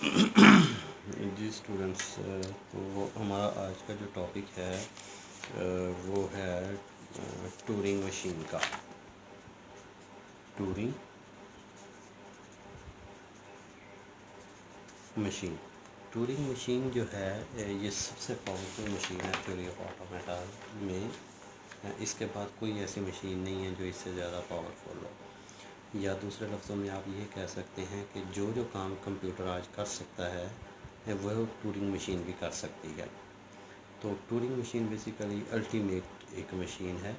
जी students, तो हमारा आज का जो टॉपिक है वो है टूरिंग मशीन का। टूरिंग मशीन टूरिंग मशीन जो है ये सबसे पावरफुल मशीन है थ्योरी ऑफ ऑटोमेटा में। इसके बाद कोई ऐसी मशीन नहीं है जो इससे ज़्यादा पावरफुल हो, या दूसरे लफ्ज़ों में आप ये कह सकते हैं कि जो काम कंप्यूटर आज कर सकता है वह टूरिंग मशीन भी कर सकती है। तो टूरिंग मशीन बेसिकली अल्टीमेट एक मशीन है।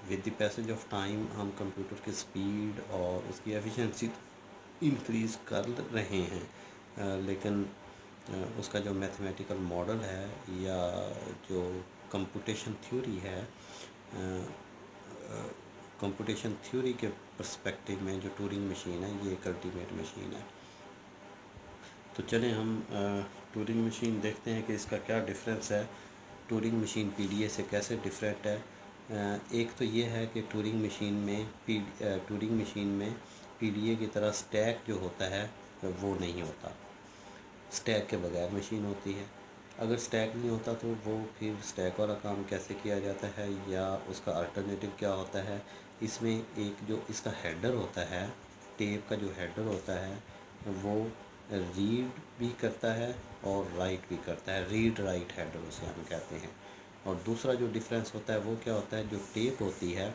With the passage of time हम कंप्यूटर की स्पीड और उसकी एफिशिएंसी इंक्रीज़ कर रहे हैं, लेकिन उसका जो मैथमेटिकल मॉडल है या जो कंप्यूटेशन थ्योरी है, कंप्यूटेशन थ्योरी के पर्सपेक्टिव में जो टूरिंग मशीन है ये एक अल्टीमेट मशीन है। तो चलें हम टूरिंग मशीन देखते हैं कि इसका क्या डिफरेंस है, टूरिंग मशीन पीडीए से कैसे डिफरेंट है। एक तो ये है कि टूरिंग मशीन में पीडीए की तरह स्टैक जो होता है वो नहीं होता, स्टैक के बगैर मशीन होती है। अगर स्टैक नहीं होता तो वो फिर स्टैक वाला काम कैसे किया जाता है या उसका अल्टरनेटिव क्या होता है। इसमें एक जो इसका हेडर होता है, टेप का जो हेडर होता है वो रीड भी करता है और राइट भी करता है, रीड राइट हेडर उसे हम कहते हैं। और दूसरा जो डिफरेंस होता है वो क्या होता है, जो टेप होती है,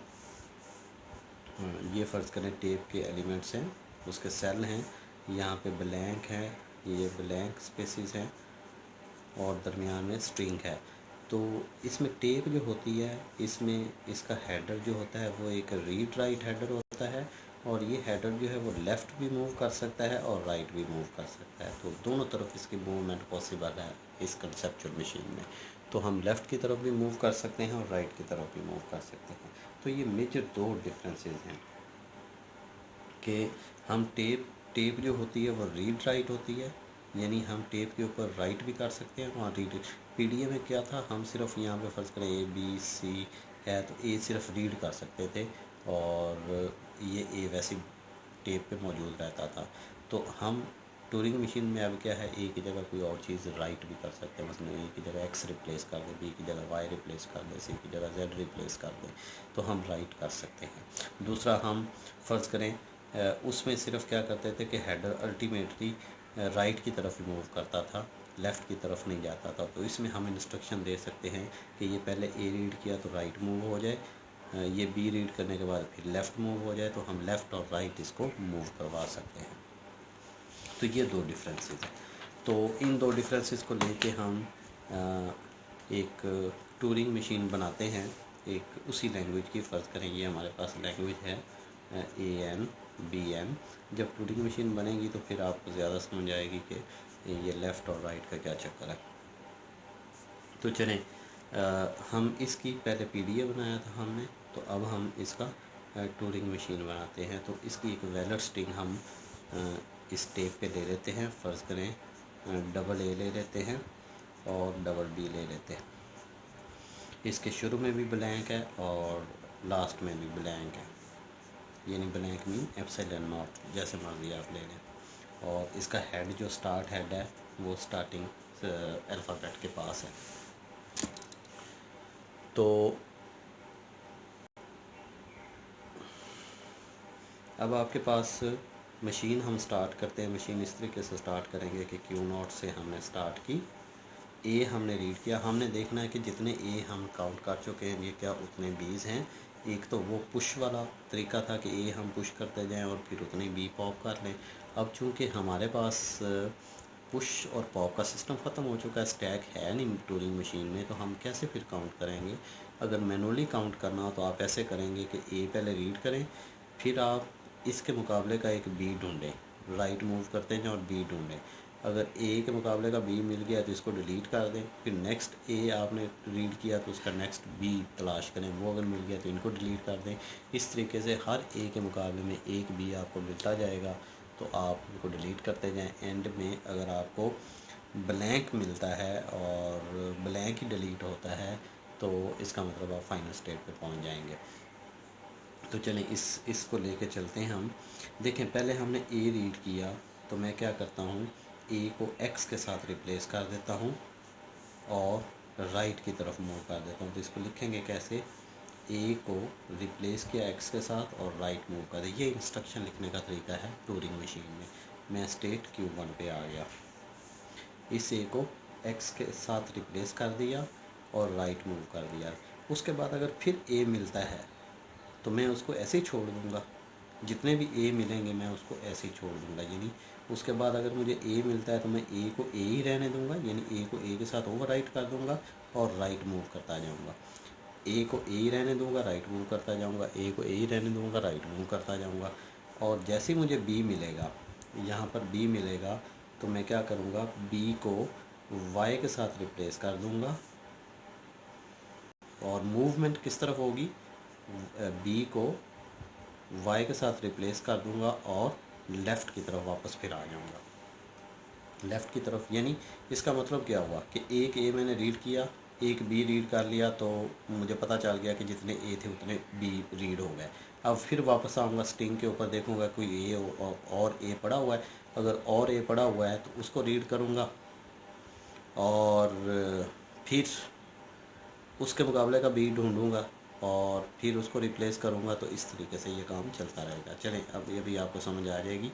ये फ़र्ज़ करें टेप के एलिमेंट्स हैं, उसके सेल हैं, यहाँ पे ब्लैंक है, ये ब्लैंक स्पेसिस हैं और दरमियान में स्ट्रिंग है। तो इसमें टेप जो होती है इसमें इसका हेडर जो होता है वो एक रीड राइट हेडर होता है, और ये हेडर जो है वो लेफ़्ट भी मूव कर सकता है और राइट भी मूव कर सकता है। तो दोनों तरफ इसकी मूवमेंट पॉसिबल है इस कंसेप्चुअल मशीन में। तो हम लेफ़्ट की तरफ भी मूव कर सकते हैं और राइट की तरफ भी मूव कर सकते हैं। तो ये मेजर दो डिफरेंसेस हैं कि हम टेप जो होती है वो रीड राइट होती है, यानी हम टेप के ऊपर राइट भी कर सकते हैं और रीड। पीडीए में क्या था, हम सिर्फ यहाँ पे फ़र्ज़ करें ए बी सी है तो ए सिर्फ रीड कर सकते थे और ये ए वैसे टेप पे मौजूद रहता था। तो हम टूरिंग मशीन में अब क्या है, ए की जगह कोई और चीज़ राइट भी कर सकते हैं, मतलब ए की जगह एक्स रिप्लेस कर दें, बी की जगह वाई रिप्लेस कर दें, सी की जगह जेड रिप्लेस कर दें, तो हम राइट कर सकते हैं। दूसरा हम फ़र्ज़ करें उसमें सिर्फ क्या करते थे कि हेडर अल्टीमेटली राइट की तरफ ही मूव करता था, लेफ़्ट की तरफ नहीं जाता था। तो इसमें हम इंस्ट्रक्शन दे सकते हैं कि ये पहले ए रीड किया तो राइट मूव हो जाए, ये बी रीड करने के बाद फिर लेफ़्ट मूव हो जाए, तो हम लेफ़्ट और राइट इसको मूव करवा सकते हैं। तो ये दो डिफरेंसेस हैं। तो इन दो डिफरेंसेस को लेके हम एक टूरिंग मशीन बनाते हैं, एक उसी लैंग्वेज की। फ़र्ज़ करें ये हमारे पास लैंग्वेज है AN BN। जब टूरिंग मशीन बनेगी तो फिर आपको ज़्यादा समझ आएगी कि ये लेफ़्ट और राइट का क्या चक्कर है। तो चलें हम इसकी पहले पीडीए बनाया था हमने, तो अब हम इसका टूरिंग मशीन बनाते हैं। तो इसकी एक वैलिड स्ट्रिंग हम इस टेप पे ले लेते हैं। फ़र्ज़ करें डबल ए ले लेते हैं और डबल बी ले लेते हैं। इसके शुरू में भी ब्लैंक है और लास्ट में भी ब्लैंक है, यानी ब्लैंक मीन एप्सिलॉन नॉट, जैसे मर्जी आप ले लें। और इसका हेड जो स्टार्ट हेड है वो स्टार्टिंग अल्फ़ाबेट के पास है। तो अब आपके पास मशीन हम स्टार्ट करते हैं। मशीन इस तरीके से स्टार्ट करेंगे कि Q0 से हमने स्टार्ट की, ए हमने रीड किया। हमने देखना है कि जितने ए हम काउंट कर चुके हैं ये क्या उतने बीज हैं। एक तो वो पुश वाला तरीका था कि ए हम पुश करते जाएं और फिर उतने बी पॉप कर लें। अब चूंकि हमारे पास पुश और पॉप का सिस्टम ख़त्म हो चुका है, स्टैक है नहीं टूरिंग मशीन में, तो हम कैसे फिर काउंट करेंगे। अगर मैनुअली काउंट करना हो तो आप ऐसे करेंगे कि ए पहले रीड करें, फिर आप इसके मुकाबले का एक बी ढूंढें, राइट मूव करते हैं और बी ढूंढें। अगर ए के मुकाबले का बी मिल गया तो इसको डिलीट कर दें, फिर नेक्स्ट ए आपने रीड किया तो उसका नेक्स्ट बी तलाश करें, वो अगर मिल गया तो इनको डिलीट कर दें। इस तरीके से हर ए के मुकाबले में एक बी आपको मिलता जाएगा, तो आप उनको डिलीट करते जाएं। एंड में अगर आपको ब्लैंक मिलता है और ब्लैंक ही डिलीट होता है तो इसका मतलब आप फाइनल स्टेट पे पहुंच जाएंगे। तो चलें इसको लेके चलते हैं हम। देखें पहले हमने ए रीड किया तो मैं क्या करता हूँ, ए को एक्स के साथ रिप्लेस कर देता हूँ और राइट की तरफ मूव कर देता हूँ। तो इसको लिखेंगे कैसे, ए को रिप्लेस किया एक्स के साथ और राइट मूव कर दिया। ये इंस्ट्रक्शन लिखने का तरीका है टूरिंग मशीन में। मैं स्टेट Q1 पे आ गया, इस ए को एक्स के साथ रिप्लेस कर दिया और राइट मूव कर दिया। उसके बाद अगर फिर ए मिलता है तो मैं उसको ऐसे ही छोड़ दूँगा, जितने भी ए मिलेंगे मैं उसको ऐसे ही छोड़ दूँगा। यानी उसके बाद अगर मुझे ए मिलता है तो मैं ए को ए ही रहने दूँगा, यानी ए को ए के साथ ओवर राइट कर दूँगा और राइट मूव करता जाऊँगा। ए को ए ही रहने दूँगा, राइट मूव करता जाऊँगा, ए को ए ही रहने दूँगा, राइट मूव करता जाऊँगा। और जैसे ही मुझे बी मिलेगा, यहाँ पर बी मिलेगा, तो मैं क्या करूँगा, बी को वाई के साथ रिप्लेस कर दूँगा और मूवमेंट किस तरफ होगी, बी को वाई के साथ रिप्लेस कर दूंगा और लेफ़्ट की तरफ वापस फिर आ जाऊंगा, लेफ़्ट की तरफ। यानी इसका मतलब क्या हुआ कि एक ए मैंने रीड किया, एक बी रीड कर लिया, तो मुझे पता चल गया कि जितने ए थे उतने बी रीड हो गए। अब फिर वापस आऊँगा, स्ट्रिंग के ऊपर देखूँगा कोई ए और ए पड़ा हुआ है, अगर और ए पड़ा हुआ है तो उसको रीड करूँगा और फिर उसके मुकाबले का बी ढूंढूंगा और फिर उसको रिप्लेस करूँगा। तो इस तरीके से ये काम चलता रहेगा। चलें, अब ये भी आपको समझ आ जाएगी।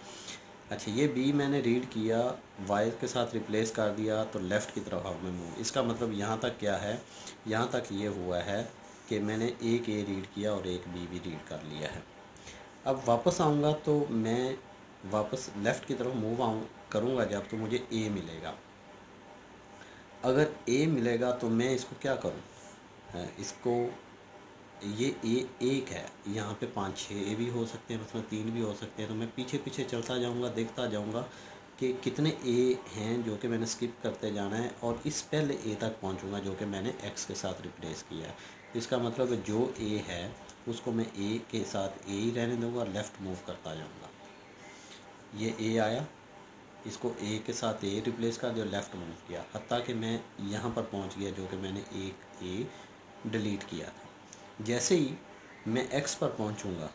अच्छा, ये बी मैंने रीड किया, वाई के साथ रिप्लेस कर दिया, तो लेफ़्ट की तरफ अब मैं मूव। इसका मतलब यहाँ तक क्या है, यहाँ तक ये हुआ है कि मैंने एक ए रीड किया और एक बी भी रीड कर लिया है। अब वापस आऊँगा तो मैं वापस लेफ़्ट की तरफ मूव करूँगा जब, तो मुझे ए मिलेगा। अगर ए मिलेगा तो मैं इसको क्या करूँ, इसको, ये ए एक है, यहाँ पे 5-6 ए भी हो सकते हैं, मतलब 3 भी हो सकते हैं। तो मैं पीछे पीछे चलता जाऊँगा, देखता जाऊँगा कि कितने ए हैं जो कि मैंने स्किप करते जाना है और इस पहले ए तक पहुँचूँगा जो कि मैंने एक्स के साथ रिप्लेस किया है। इसका मतलब है जो ए है उसको मैं ए के साथ ए ही रहने दूँगा और लेफ़्ट मूव करता जाऊँगा। ये ए आया, इसको ए के साथ ए रिप्लेस कर दिया, लेफ़्ट मूव किया, हत्ता कि मैं यहाँ पर पहुँच गया जो कि मैंने एक ए डिलीट किया था। जैसे ही मैं एक्स पर पहुँचूँगा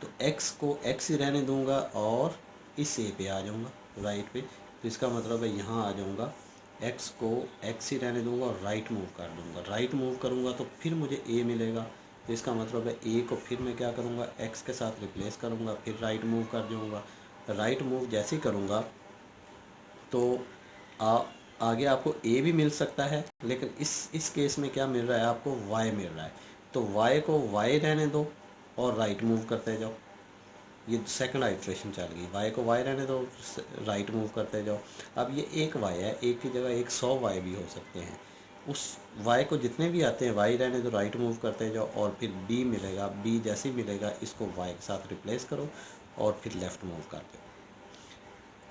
तो एक्स को एक्स ही रहने दूँगा और इस ए पे आ जाऊँगा, राइट पे। तो इसका मतलब है यहाँ आ जाऊँगा, एक्स को एक्स ही रहने दूँगा और राइट मूव कर दूँगा। राइट मूव करूँगा तो फिर मुझे ए मिलेगा। तो इसका मतलब है ए को फिर मैं क्या करूँगा, एक्स के साथ रिप्लेस करूँगा, फिर राइट मूव कर जाऊँगा। राइट मूव जैसे ही करूँगा तो आगे आपको ए भी मिल सकता है, लेकिन इस केस में क्या मिल रहा है आपको, वाई मिल रहा है। तो वाई को वाई रहने दो और राइट मूव करते जाओ। ये सेकंड आइट्रेशन चल गई, वाई को वाई रहने दो, राइट मूव करते जाओ। अब ये एक वाई है, एक की जगह 100 वाई भी हो सकते हैं। उस वाई को जितने भी आते हैं वाई रहने दो, राइट मूव करते जाओ और फिर बी मिलेगा। बी जैसे ही मिलेगा इसको वाई के साथ रिप्लेस करो और फिर लेफ़्ट मूव कर दो।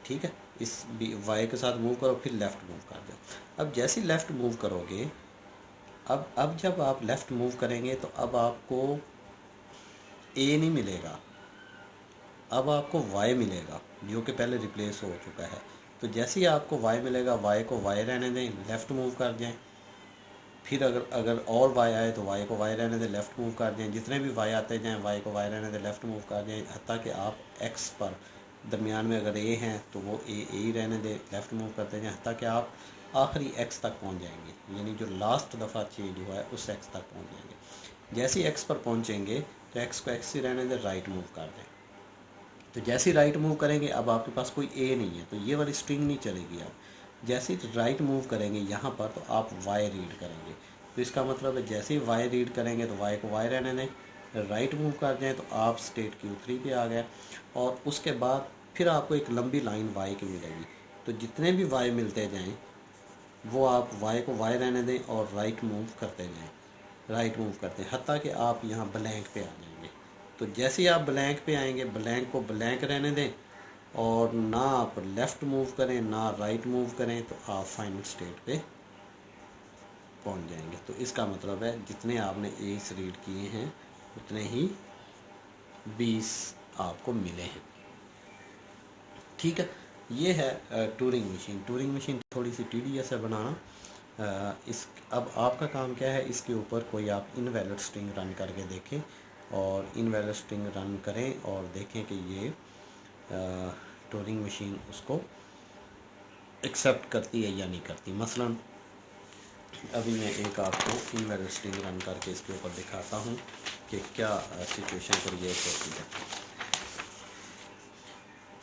ठीक है, इस बी वाई के साथ मूव करो, फिर लेफ़्ट मूव कर दो। अब जैसे ही लेफ़्ट मूव करोगे, अब जब आप लेफ़्ट मूव करेंगे तो अब आपको ए नहीं मिलेगा, अब आपको वाई मिलेगा जो कि पहले रिप्लेस हो चुका है। तो जैसे ही आपको वाई मिलेगा, वाई को वाई रहने दें, लेफ़्ट मूव कर जाएं। फिर अगर और वाई आए तो वाई को वाई रहने दें, लेफ़्ट मूव कर दें। जितने भी वाई आते जाएँ वाई को वाई रहने दें, लेफ़्ट मूव कर दें, हत्ता कि आप एक्स पर दरमियान में अगर ए हैं तो वो ए ही रहने दें, लेफ़्ट मूव करते जाएँ हत्ता कि आप आखिरी एक्स तक पहुंच जाएंगे, यानी जो लास्ट दफ़ा चेंज हुआ है उस एक्स तक पहुंच जाएंगे। जैसे ही एक्स पर पहुंचेंगे तो एक्स को एक्स ही रहने दें, राइट मूव कर दें। तो जैसे ही राइट मूव करेंगे अब आपके पास कोई ए नहीं है, तो ये वाली स्ट्रिंग नहीं चलेगी। अब जैसे ही राइट मूव करेंगे यहाँ पर तो आप वाई रीड करेंगे। तो इसका मतलब है जैसे ही वाई रीड करेंगे तो वाई को वाई रहने दें, राइट मूव कर दें तो आप स्टेट Q3 पे आ गए और उसके बाद फिर आपको एक लंबी लाइन वाई की मिलेगी। तो जितने भी वाई मिलते जाएं वो आप वाई को वाई रहने दें और राइट मूव करते जाएं, राइट मूव करते हैं हत्ता कि आप यहाँ ब्लैंक पे आ जाएंगे। तो जैसे ही आप ब्लैंक पे आएंगे, ब्लैंक को ब्लैंक रहने दें और ना आप लेफ़्ट मूव करें ना राइट मूव करें, तो आप फाइनल स्टेट पे पहुंच जाएंगे। तो इसका मतलब है जितने आपने एस रीड किए हैं उतने ही 20 आपको मिले हैं। ठीक है, ये है टूरिंग मशीन। टूरिंग मशीन थोड़ी सी टीडीएस है बनाना। अब आपका काम क्या है, इसके ऊपर कोई आप इनवैलिड स्ट्रिंग रन करके देखें और इनवैलिड स्ट्रिंग रन करें और देखें कि ये ट्यूरिंग मशीन उसको एक्सेप्ट करती है या नहीं करती। मसलन अभी मैं एक आपको इनवैलिड स्ट्रिंग रन करके इसके ऊपर दिखाता हूँ कि क्या सिचुएशन क्रिएट होती है।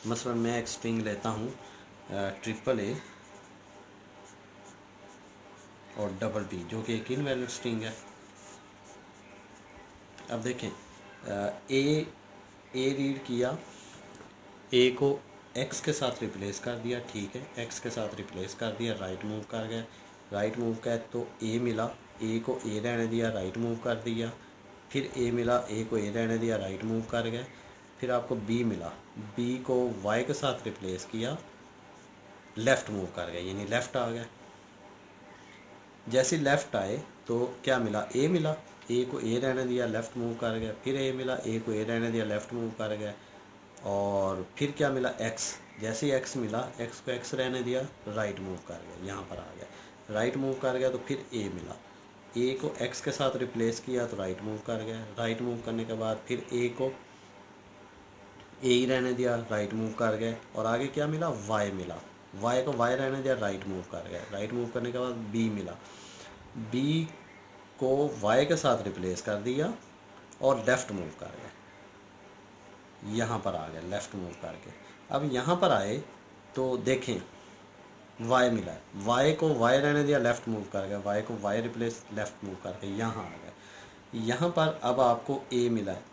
मसलन मैं एक स्ट्रिंग लेता हूँ AAA और BB जो कि एक इनवैलिड स्ट्रिंग है। अब देखें ए रीड किया, ए को एक्स के साथ रिप्लेस कर दिया, ठीक है, एक्स के साथ रिप्लेस कर दिया, राइट मूव कर गया, राइट मूव किया तो ए मिला, ए को ए रहने दिया, राइट मूव कर दिया, फिर ए मिला, ए को ए रहने दिया, राइट मूव कर गए, फिर आपको बी मिला, बी को वाई के साथ रिप्लेस किया, लेफ़्ट मूव कर गए, यानी लेफ़्ट आ गया। जैसे लेफ़्ट आए तो क्या मिला, ए मिला, ए को ए रहने दिया, लेफ़्ट मूव कर गया, फिर ए मिला, ए को ए रहने दिया, लेफ़्ट मूव कर गया, और फिर क्या मिला, एक्स, जैसे एक्स मिला, एक्स को एक्स रहने दिया, राइट मूव कर गया, यहाँ पर आ गया, राइट मूव कर गया तो फिर ए मिला, ए को एक्स के साथ रिप्लेस किया तो राइट मूव कर गया, राइट मूव करने के बाद फिर ए को ए ही रहने दिया, राइट मूव कर गए, और आगे क्या मिला, वाई मिला, वाई को वाई रहने दिया, राइट मूव कर गए, राइट मूव करने के बाद बी मिला, बी को वाई के साथ रिप्लेस कर दिया और लेफ़्ट मूव कर गए, यहाँ पर आ गया लेफ़्ट मूव करके। अब यहाँ पर आए तो देखें वाई मिला है, वाई को वाई रहने दिया, लेफ़्ट मूव कर गया, वाई को वाई रिप्लेस लेफ़्ट मूव करके यहाँ आ गया। यहाँ पर अब आपको ए मिला है,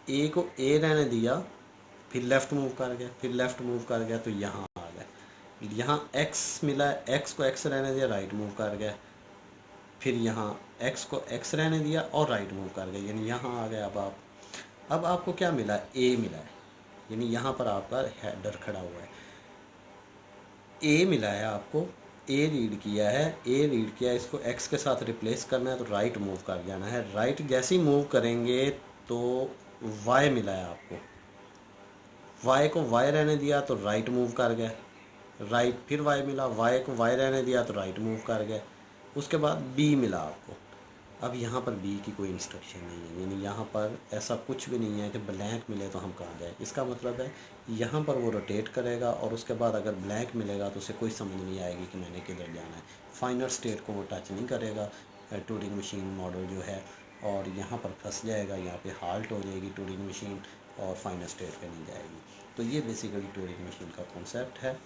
ए को ए रहने दिया, फिर लेफ़्ट मूव कर गया, फिर लेफ़्ट मूव कर गया तो यहाँ आ गया। यहाँ एक्स मिला है, एक्स को एक्स रहने दिया, राइट मूव कर गया, फिर यहाँ एक्स को एक्स रहने दिया और राइट मूव कर गया, यानी यहाँ आ गया। अब आपको क्या मिला है, ए मिला है, यानी यहाँ पर आपका हेडर खड़ा हुआ है, ए मिला है आपको, ए रीड किया है, ए रीड किया, इसको एक्स के साथ रिप्लेस करना है तो राइट मूव कर जाना है, राइट जैसे ही मूव करेंगे तो वाई मिला है आपको, वाई को वाई रहने दिया तो राइट मूव कर गए, राइट, फिर वाई मिला, वाई को वाई रहने दिया तो राइट मूव कर गए, उसके बाद बी मिला आपको। अब यहाँ पर बी की कोई इंस्ट्रक्शन नहीं है, यानी यहाँ पर ऐसा कुछ भी नहीं है कि ब्लैंक मिले तो हम कहाँ जाए। इसका मतलब है यहाँ पर वो रोटेट करेगा और उसके बाद अगर ब्लैंक मिलेगा तो उसे कोई समझ नहीं आएगी कि मैंने किधर जाना है। फाइनल स्टेट को वो टच नहीं करेगा ट्यूरिंग मशीन मॉडल जो है, और यहाँ पर फंस जाएगा, यहाँ पे हाल्ट हो जाएगी ट्यूरिंग मशीन और फाइनल स्टेट पे नहीं जाएगी। तो ये बेसिकली ट्यूरिंग मशीन का कॉन्सेप्ट है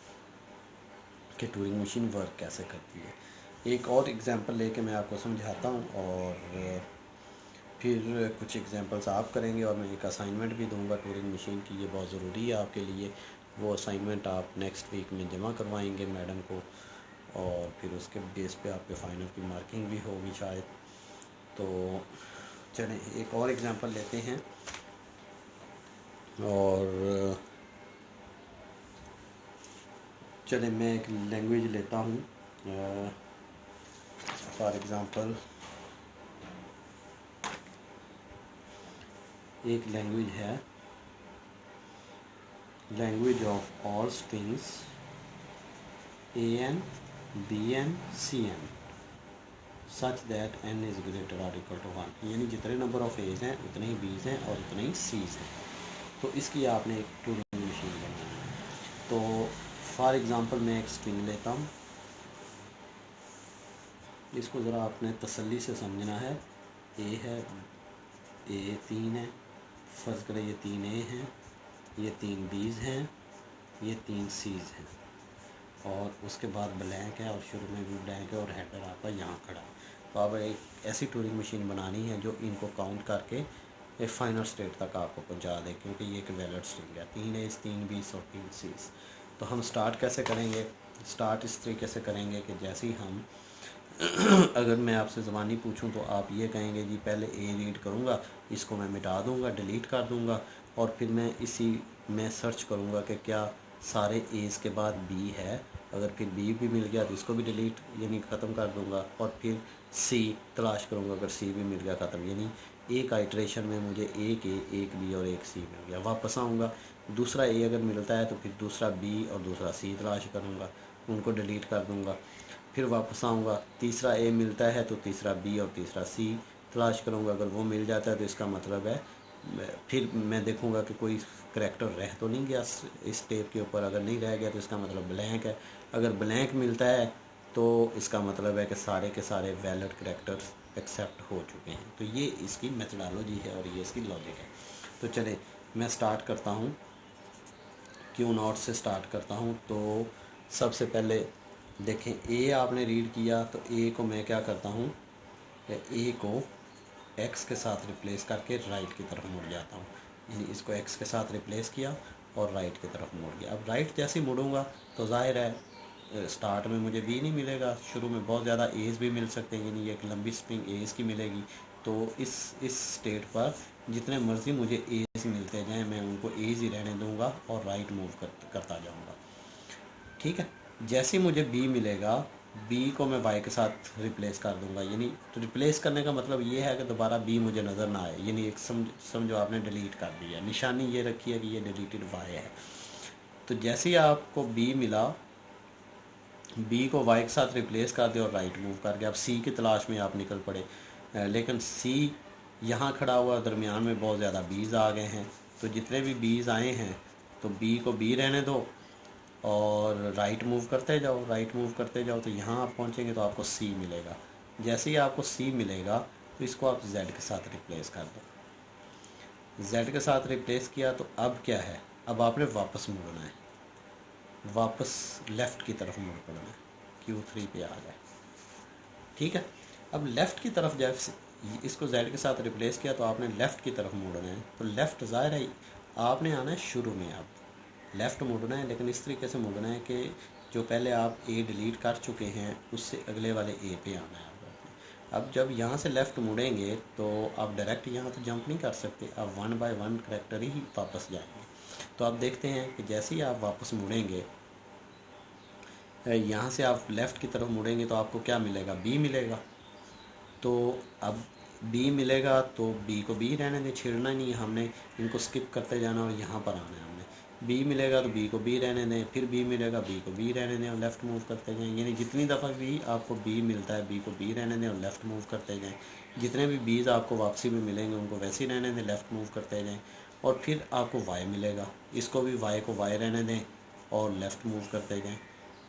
कि ट्यूरिंग मशीन वर्क कैसे करती है। एक और एग्जांपल लेके मैं आपको समझाता हूँ और फिर कुछ एग्जांपल्स आप करेंगे और मैं एक असाइनमेंट भी दूंगा ट्यूरिंग मशीन की, ये बहुत ज़रूरी है आपके लिए। वो असाइनमेंट आप नेक्स्ट वीक में जमा करवाएंगे मैडम को, और फिर उसके बेस पे आपके फाइनल की मार्किंग भी होगी शायद। तो चलें एक और एग्जांपल लेते हैं, और चलें मैं एक लैंग्वेज लेता हूँ, फॉर एग्ज़ाम्पल एक लैंग्वेज है, language of all strings AN BN CN such that n is greater और इक्वल टू 1, यानी जितने नंबर ऑफ एज हैं उतने ही बीज हैं और उतने ही सीज हैं। तो इसकी आपने एक ट्यूरिंग मशीन बनानी है। तो फॉर एग्ज़ाम्पल मैं एक स्ट्रिंग लेता हूँ, इसको ज़रा आपने तसल्ली से समझना है। ए है, ए 3 है, फ़र्ज़ करें ये 3 ए हैं, ये 3 बीज हैं, ये 3 सीज हैं, और उसके बाद ब्लैंक है और शुरू में भी ब्लैंक है और हेडर आपका यहाँ खड़ा है। तो अब एक ऐसी ट्यूरिंग मशीन बनानी है जो इनको काउंट करके एक फाइनल स्टेट तक आपको पहुँचा दे, क्योंकि ये एक वैलिड स्ट्रिंग है, 3 एज 3 बीज और 3 सीज। तो हम स्टार्ट कैसे करेंगे, स्टार्ट इस तरीके से करेंगे कि जैसे ही हम अगर मैं आपसे ज़बानी पूछूं तो आप ये कहेंगे जी पहले ए रीड करूँगा, इसको मैं मिटा दूँगा, डिलीट कर दूँगा, और फिर मैं इसी में सर्च करूँगा कि क्या सारे एज़ के बाद बी है, अगर फिर बी भी मिल गया तो इसको भी डिलीट यानी ख़त्म कर दूँगा, और फिर सी तलाश करूँगा, अगर सी भी मिल गया ख़त्म, यानी एक आइट्रेशन में मुझे एक ए, एक बी और एक सी मिल गया। वापस आऊँगा, दूसरा ए अगर मिलता है तो फिर दूसरा बी और दूसरा सी तलाश करूँगा, उनको डिलीट कर दूँगा, फिर वापस आऊँगा, तीसरा ए मिलता है तो तीसरा बी और तीसरा सी तलाश करूँगा, अगर वो मिल जाता है तो इसका मतलब है फिर मैं देखूंगा कि कोई करैक्टर रह तो नहीं गया इस टेप के ऊपर। अगर नहीं रह गया तो इसका मतलब ब्लैंक है। अगर ब्लैंक मिलता है तो इसका मतलब है कि सारे के सारे वैलिड करैक्टर्स एक्सेप्ट हो चुके हैं। तो ये इसकी मेथडोलॉजी है और ये इसकी लॉजिक है। तो चले मैं स्टार्ट करता हूँ, क्यू नॉट से स्टार्ट करता हूँ। तो सबसे पहले देखें, ए आपने रीड किया तो ए को मैं क्या करता हूँ, ए को एक्स के साथ रिप्लेस करके राइट की तरफ मुड़ जाता हूँ। यानी इसको एक्स के साथ रिप्लेस किया और राइट की तरफ मुड़ गया। अब राइट जैसे ही मुड़ूंगा तो जाहिर है स्टार्ट में मुझे बी नहीं मिलेगा, शुरू में बहुत ज़्यादा एज भी मिल सकते हैं, यानी एक लंबी स्ट्रिंग एज की मिलेगी। तो इस स्टेट पर जितने मर्ज़ी मुझे एज मिलते जाएँ मैं उनको एज ही रहने दूँगा और राइट मूव करता जाऊँगा। ठीक है, जैसे ही मुझे बी मिलेगा, बी को मैं वाई के साथ रिप्लेस कर दूंगा। यानी तो रिप्लेस करने का मतलब ये है कि दोबारा बी मुझे नज़र ना आए। यानी एक समझो आपने डिलीट कर दिया, निशानी ये रखी है कि ये डिलीटेड वाई है। तो जैसे ही आपको बी मिला, बी को वाई के साथ रिप्लेस कर दिया और राइट मूव कर गया। अब सी की तलाश में आप निकल पड़े, लेकिन सी यहाँ खड़ा हुआ, दरमियान में बहुत ज़्यादा बीज आ गए हैं। तो जितने भी बीज आए हैं तो बी को बी रहने दो और राइट मूव करते जाओ, राइट मूव करते जाओ। तो यहाँ आप पहुँचेंगे तो आपको सी मिलेगा। जैसे ही आपको सी मिलेगा तो इसको आप जेड के साथ रिप्लेस कर दो। जेड के साथ रिप्लेस किया तो अब क्या है, अब आपने वापस मुड़ना है, वापस लेफ़्ट की तरफ मुड़ पड़ना है। Q3 पे आ गए। ठीक है, अब लेफ़्ट की तरफ जब इसको जेड के साथ रिप्लेस किया तो आपने लेफ़्ट की तरफ मुड़ना है। तो लेफ़्ट ज़ाहिर है आपने आना है शुरू में, आप लेफ़्ट मुड़ना है, लेकिन इस तरीके से मुड़ना है कि जो पहले आप ए डिलीट कर चुके हैं उससे अगले वाले ए पे आना है आपको। अब जब यहाँ से लेफ़्ट मुड़ेंगे तो आप डायरेक्ट यहाँ तो जंप नहीं कर सकते, आप 1 बाय 1 करैक्टर ही वापस जाएंगे। तो आप देखते हैं कि जैसे ही आप वापस मुड़ेंगे, यहाँ से आप लेफ़्ट की तरफ मुड़ेंगे तो आपको क्या मिलेगा, बी मिलेगा। तो अब बी मिलेगा तो बी को बी रहने दें, छेड़ना नहीं है हमने, इनको स्किप करते जाना और यहाँ पर आना है हमने। बी मिलेगा तो बी को बी रहने दें, फिर बी मिलेगा बी को बी रहने दें और लेफ़्ट मूव करते जाएँ। यानी जितनी दफ़ा भी आपको बी मिलता है बी को बी रहने दें और लेफ़्ट मूव करते जाएँ। जितने भी बीज आपको वापसी में मिलेंगे उनको वैसे ही रहने दें, लेफ़्ट मूव करते जाएँ। और फिर आपको वाई मिलेगा, इसको भी वाई को वाई रहने दें और लेफ़्ट मूव करते जाएँ।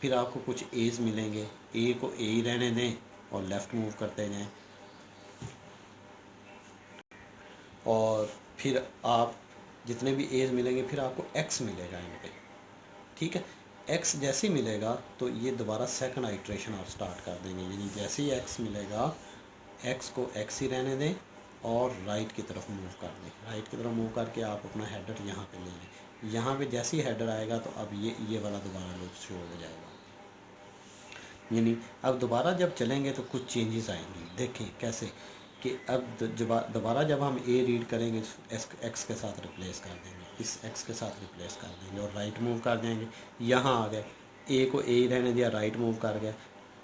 फिर आपको कुछ एज मिलेंगे, ए को ए ही रहने दें और लेफ़्ट मूव करते जाएँ। और फिर आप जितने भी एज मिलेंगे फिर आपको एक्स मिलेगा इन पे। ठीक है, एक्स जैसे ही मिलेगा तो ये दोबारा सेकंड आइट्रेशन आप स्टार्ट कर देंगे। यानी जैसे ही एक्स मिलेगा, एक्स को एक्स ही रहने दें और राइट की तरफ मूव कर दें। राइट की तरफ मूव करके आप अपना हेडर यहाँ पे ले लें। यहाँ पे जैसे ही हेडर आएगा तो अब ये वाला दोबारा लूप शुरू हो जाएगा। यानी अब दोबारा जब चलेंगे तो कुछ चेंजेस आएंगे। देखें कैसे कि अब दोबारा जब हम ए रीड करेंगे एक्स के साथ रिप्लेस कर देंगे, इस एक्स के साथ रिप्लेस कर देंगे और राइट मूव कर देंगे। यहाँ आ गए, ए को ए ही रहने दिया, राइट मूव कर गया।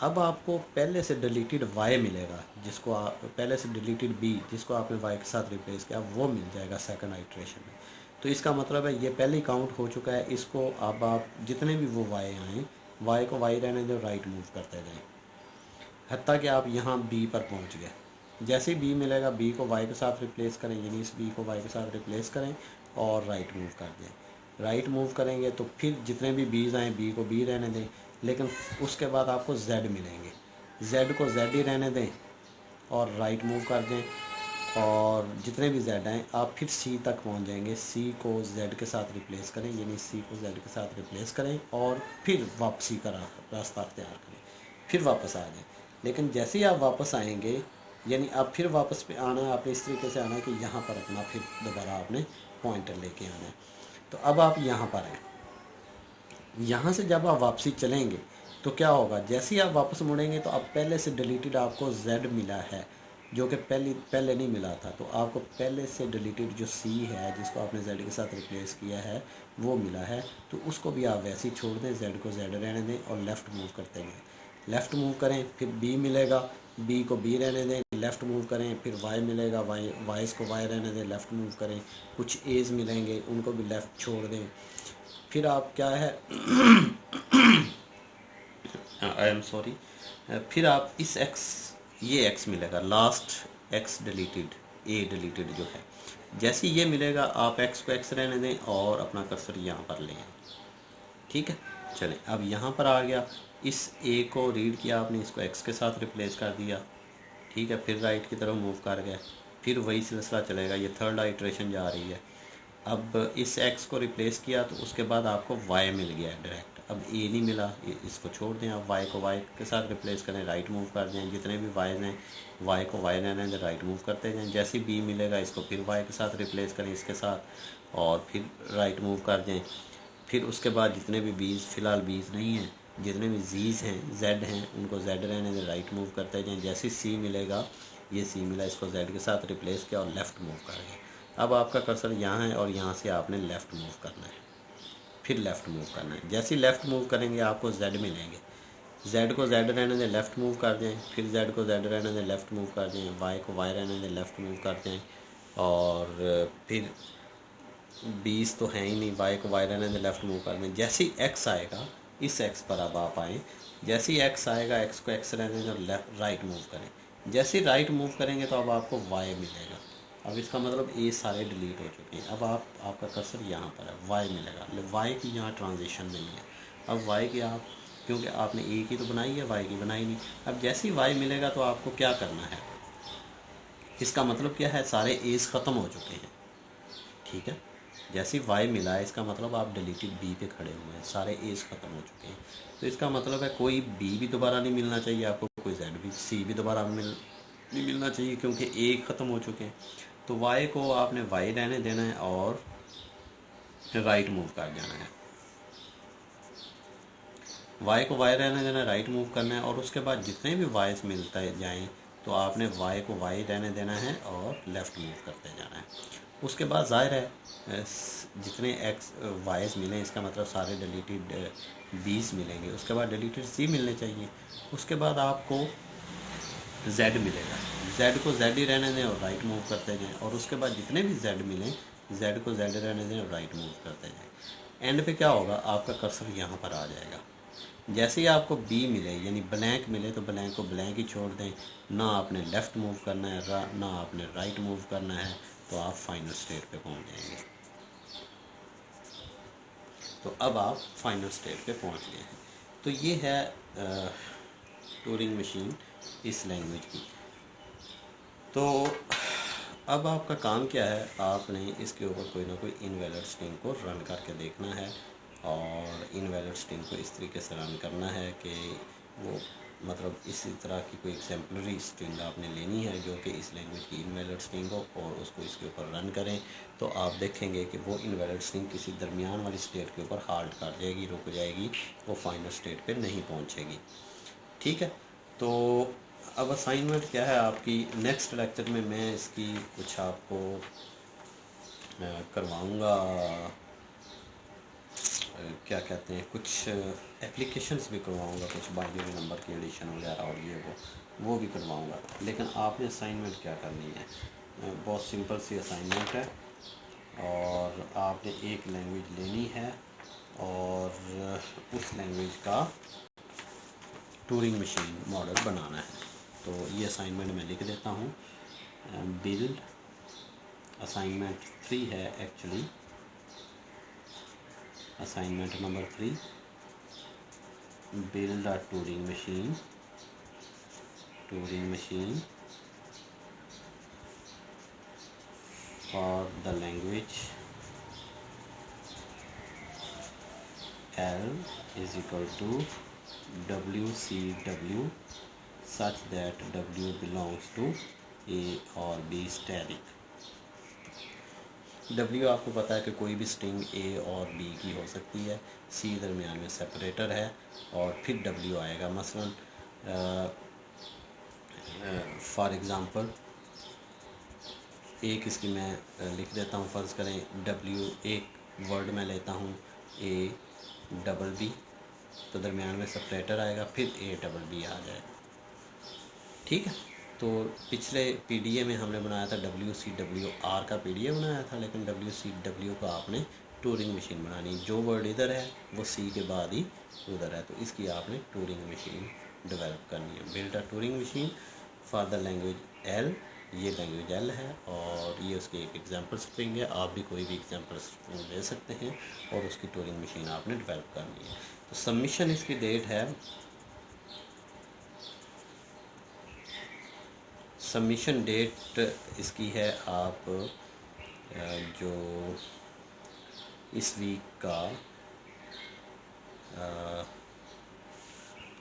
अब आपको पहले से डिलीटेड वाई मिलेगा, जिसको आप पहले से डिलीटेड बी जिसको आपने वाई के साथ रिप्लेस किया वो मिल जाएगा सेकंड आइट्रेशन में। तो इसका मतलब है ये पहले ही काउंट हो चुका है। इसको अब आप जितने भी वो वाई आएँ, वाई को वाई रहने दें, राइट मूव करते जाएँ, हत्ता कि आप यहाँ बी पर पहुँच गए। जैसे ही बी मिलेगा बी को वाई के साथ रिप्लेस करें, यानी इस बी को वाई के साथ रिप्लेस करें और राइट मूव कर दें। राइट मूव करेंगे तो फिर जितने भी बीज आएँ बी को बी रहने दें, लेकिन उसके बाद आपको जेड मिलेंगे, जेड को जेड ही रहने दें और राइट मूव कर दें। और जितने भी जेड आएँ आप फिर सी तक पहुंच जाएंगे, सी को जेड के साथ रिप्लेस करें, यानी सी को जेड के साथ रिप्लेस करें और फिर वापसी का रास्ता अख्तियार करें, फिर वापस आ जाएँ। लेकिन जैसे ही आप वापस आएंगे, यानी अब फिर वापस पे आना है आपने, इस तरीके से आना है कि यहाँ पर अपना फिर दोबारा आपने पॉइंटर लेके आना है। तो अब आप यहाँ पर हैं, यहाँ से जब आप वापसी चलेंगे तो क्या होगा, जैसे ही आप वापस मुड़ेंगे तो अब पहले से डिलीटेड आपको जेड मिला है जो कि पहले नहीं मिला था। तो आपको पहले से डिलीटेड जो सी है जिसको आपने जेड के साथ रिप्लेस किया है वो मिला है। तो उसको भी आप वैसे ही छोड़ दें, जेड को जेड रहने दें और लेफ़्ट मूव करते हैं। लेफ़्ट मूव करें, फिर बी मिलेगा, बी को बी रहने दें, लेफ़्ट मूव करें, फिर वाई मिलेगा, वाइस को वाई रहने दें, लेफ़्ट मूव करें। कुछ एज मिलेंगे उनको भी लेफ़्ट छोड़ दें। फिर आप क्या है आई एम सॉरी, फिर आप इस एक्स, ये एक्स मिलेगा, लास्ट एक्स डिलीटेड, ए डिलीटेड जो है जैसे ये मिलेगा आप एक्स को एक्स रहने दें और अपना कर्सर यहाँ पर लें। ठीक है, चलें अब यहाँ पर आ गया, इस ए को रीड किया आपने, इसको एक्स के साथ रिप्लेस कर दिया। ठीक है, फिर राइट की तरफ मूव कर गए, फिर वही सिलसिला चलेगा, ये थर्ड आइट्रेशन जा रही है। अब इस x को रिप्लेस किया तो उसके बाद आपको y मिल गया डायरेक्ट। अब a नहीं मिला, इसको छोड़ दें, आप y को y के साथ रिप्लेस करें, राइट मूव कर दें, जितने भी y हैं y को y रहने दें, राइट मूव करते जाएं। जैसे b मिलेगा इसको फिर y के साथ रिप्लेस करें इसके साथ और फिर राइट मूव कर दें। फिर उसके बाद जितने भी बीज, फ़िलहाल बीज नहीं हैं, जितने भी जीज हैं z हैं उनको z रहने दें, राइट मूव करते जाएँ। जैसे c मिलेगा, ये c मिला, इसको z के साथ रिप्लेस किया और लेफ़्ट मूव कर गए। अब आपका कर्सर यहाँ है और यहाँ से आपने लेफ़्ट मूव करना है, फिर लेफ़्ट मूव करना है। जैसे ही लेफ़्ट मूव करेंगे आपको z मिलेंगे, z को z रहने दें, लेफ़्ट मूव कर दें, फिर z को z रहने दें, लेफ़्ट मूव कर दें, y को y रहने दें, लेफ़्ट मूव कर दें और फिर 20 तो है ही नहीं, y को y रहने दें, लेफ़्ट मूव कर दें। जैसे ही x आएगा, इस x पर अब आप आएँ, जैसे ही x आएगा x को x रहने दें और लेफ़्ट राइट मूव करें। जैसे ही राइट मूव करेंगे तो अब आपको y मिलेगा। अब इसका मतलब ए सारे डिलीट हो चुके हैं। अब आपका कर्सर यहाँ पर है, y मिलेगा, y की यहाँ ट्रांजिशन नहीं है। अब y की आप, क्योंकि आपने ए की तो बनाई है, y की बनाई नहीं। अब जैसे ही y मिलेगा तो आपको क्या करना है, इसका मतलब क्या है, सारे एज ख़त्म हो चुके हैं। ठीक है, जैसे ही y मिला है इसका मतलब आप डिलीटेड b पे खड़े हुए हैं, सारे एज ख़त्म हो चुके हैं। तो इसका मतलब है कोई b भी दोबारा नहीं मिलना चाहिए आपको, कोई z भी, c भी दोबारा नहीं मिलना चाहिए, क्योंकि a ख़त्म हो चुके हैं। तो y को आपने y रहने देना है और राइट मूव कर जाना है। y को y रहने देना है, राइट मूव करना है और उसके बाद जितने भी y's मिलता जाएँ तो आपने y को y रहने देना है और लेफ़्ट मूव करते जाना है। उसके बाद ज़ाहिर है जितने x y's मिलें इसका मतलब सारे डिलीटेड b's मिलेंगे। उसके बाद डिलीटेड c मिलने चाहिए। उसके बाद आपको z मिलेगा, z को z ही रहने दें और राइट मूव करते जाएं और उसके बाद जितने भी z मिलें z को z रहने दें और राइट मूव करते जाएं। एंड पे क्या होगा, आपका कर्सर यहाँ पर आ जाएगा। जैसे ही आपको b मिले यानी ब्लैंक मिले तो ब्लैंक को ब्लैंक ही छोड़ दें, ना आपने लेफ़्ट मूव करना है ना आपने राइट मूव करना है, तो आप फाइनल स्टेट पे पहुँच जाएंगे। तो अब आप फाइनल स्टेट पे पहुँच गए हैं। तो ये है टूरिंग मशीन इस लैंग्वेज की। तो अब आपका काम क्या है, आपने इसके ऊपर कोई ना कोई इनवैलिड स्ट्रिंग को रन करके देखना है और इनवैलिड स्ट्रिंग को इस तरीके से रन करना है कि वो मतलब इसी तरह की कोई एग्जाम्पलरी स्ट्रिंग आपने लेनी है जो कि इस लैंग्वेज की इनवैलिड स्ट्रिंग हो और उसको इसके ऊपर रन करें तो आप देखेंगे कि वो इनवैलिड स्ट्रिंग किसी दरमियान वाली स्टेट के ऊपर हाल्ट कर जाएगी, रुक जाएगी, वो फाइनल स्टेट पे नहीं पहुंचेगी। ठीक है, तो अब असाइनमेंट क्या है आपकी, नेक्स्ट लेक्चर में मैं इसकी कुछ आपको करवाऊँगा, क्या कहते हैं, कुछ एप्लीकेशंस भी करवाऊँगा, कुछ बाइनरी नंबर की एडिशन वगैरह और ये वो भी करवाऊँगा। लेकिन आपने असाइनमेंट क्या करनी है, बहुत सिंपल सी असाइनमेंट है और आपने एक लैंग्वेज लेनी है और उस लैंग्वेज का टूरिंग मशीन मॉडल बनाना है। तो ये असाइनमेंट मैं लिख देता हूँ, बिल्ड असाइनमेंट 3 है actually, assignment number 3, build a touring machine for the language L is equal to WCW such that W belongs to A और B static। W आपको पता है कि कोई भी स्ट्रिंग A और B की हो सकती है, C दरमियान में सेपरेटर है और फिर W आएगा। मसलन फॉर एग्ज़ाम्पल एक इसकी मैं लिख देता हूँ, फ़र्ज़ करें W एक वर्ड में लेता हूँ A+B, तो दरमियान में सेपरेटर आएगा, फिर A+B आ जाएगा। ठीक है, तो पिछले पीडीए में हमने बनाया था WCWR का पीडीए बनाया था, लेकिन WCW का आपने टूरिंग मशीन बनानी, जो वर्ड इधर है वो C के बाद ही उधर है, तो इसकी आपने टूरिंग मशीन डेवलप करनी है। Build a touring machine for the language L ये लैंग्वेज एल है और ये उसकी एक एग्जांपल स्ट्रिंग है। आप भी कोई भी एग्जांपल स्ट्रिंग ले सकते हैं और उसकी टूरिंग मशीन आपने डेवलप करनी है। तो सबमिशन इसकी डेट है, सबमिशन डेट इसकी है आप जो इस वीक का,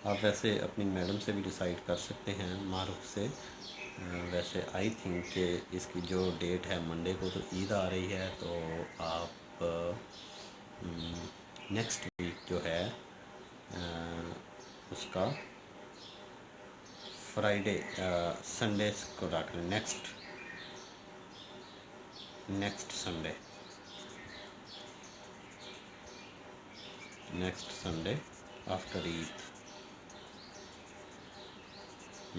आप वैसे अपनी मैडम से भी डिसाइड कर सकते हैं, मारूफ से। वैसे आई थिंक कि इसकी जो डेट है मंडे को तो ईद आ रही है, तो आप नेक्स्ट वीक जो है उसका फ्राइडे संडे को रख लें, नेक्स्ट संडे आफ्टर ईद,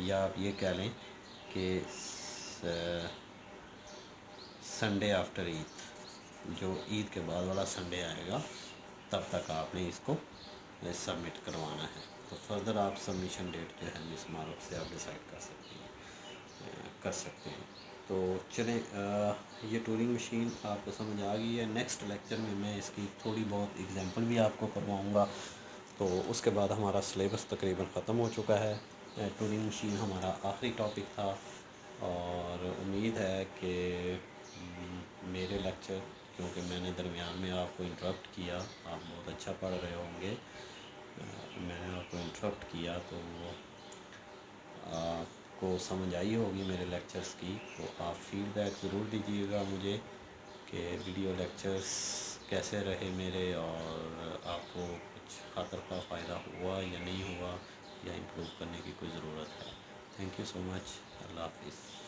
या आप ये कह लें कि संडे आफ्टर ईद, जो ईद के बाद वाला संडे आएगा तब तक आपने इसको सबमिट करवाना है। तो फर्दर आप सबमिशन डेट जो है मिस मारूफ से आप डिसाइड कर सकते हैं। तो चलें, ये टूरिंग मशीन आपको समझ आ गई है। नेक्स्ट लेक्चर में मैं इसकी थोड़ी बहुत एग्जांपल भी आपको करवाऊंगा। तो उसके बाद हमारा सिलेबस तकरीबन ख़त्म हो चुका है। टूरिंग मशीन हमारा आखिरी टॉपिक था और उम्मीद है कि मेरे लेक्चर, क्योंकि मैंने दरमियान में आपको इंटरप्ट किया, आप बहुत अच्छा पढ़ रहे होंगे, मैंने आपको इंटरप्ट किया तो आपको समझ आई होगी मेरे लेक्चर्स की। तो आप फीडबैक ज़रूर दीजिएगा मुझे कि वीडियो लेक्चर्स कैसे रहे मेरे, और आपको कुछ खातर फ़ायदा हुआ या नहीं हुआ, या इम्प्रूव करने की कोई ज़रूरत है। Thank you so much. अल्लाह हाफिज़।